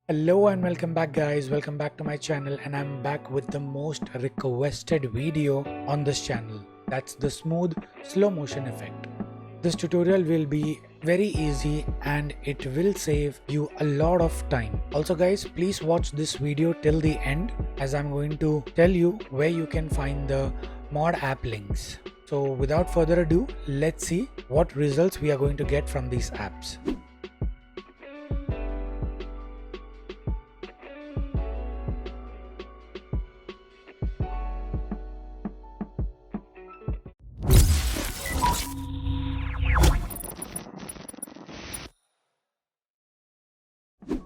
Hello and welcome back guys, welcome back to my channel, and I'm back with the most requested video on this channel. That's the smooth slow motion effect. This tutorial will be very easy and it will save you a lot of time. Also guys, please watch this video till the end as I'm going to tell you where you can find the mod app links. So without further ado, let's see what results we are going to get from these apps.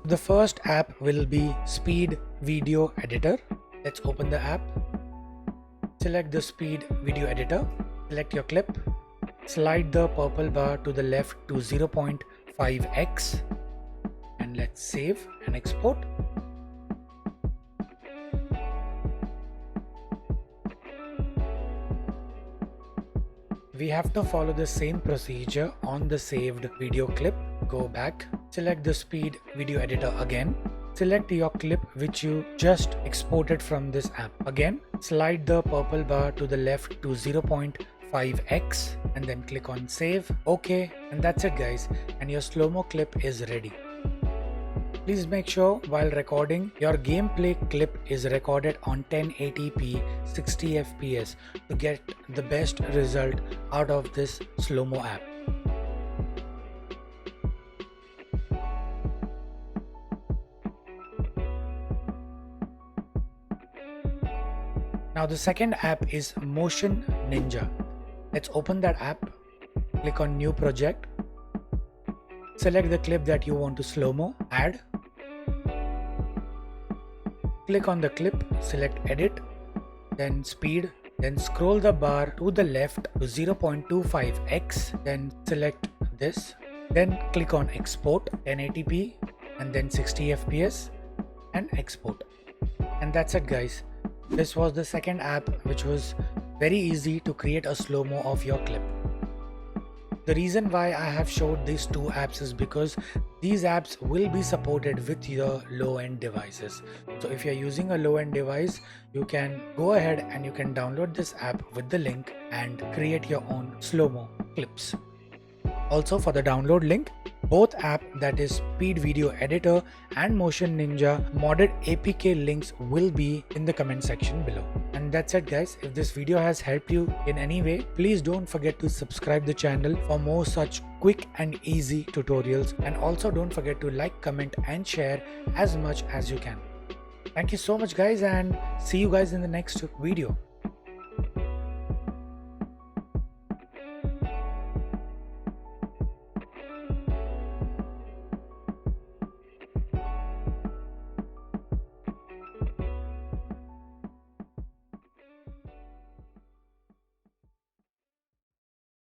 The first app will be Speed Video Editor. Let's open the app. Select the Speed Video Editor. Select your clip. Slide the purple bar to the left to 0.5x. And let's save and export. We have to follow the same procedure on the saved video clip. Go back, select the Speed Video Editor again, select your clip which you just exported from this app. Again, slide the purple bar to the left to 0.5x and then click on save. Okay, and that's it guys, and your slow-mo clip is ready. Please make sure while recording, your gameplay clip is recorded on 1080p 60 fps to get the best result out of this slow-mo app. Now the second app is Motion Ninja. Let's open that app, click on New Project, select the clip that you want to slow-mo, add. Click on the clip, select edit, then speed, then scroll the bar to the left to 0.25x, then select this, then click on export 1080p and then 60 fps and export. And that's it guys. This was the second app which was very easy to create a slow-mo of your clip. The reason why I have showed these two apps is because these apps will be supported with your low-end devices. So if you're using a low-end device, you can go ahead and you can download this app with the link and create your own slow-mo clips. Also for the download link, both app, that is Speed Video Editor and Motion Ninja modded APK links will be in the comment section below. And that's it guys. If this video has helped you in any way, please don't forget to subscribe the channel for more such quick and easy tutorials, and also don't forget to like, comment and share as much as you can. Thank you so much guys, and see you guys in the next video.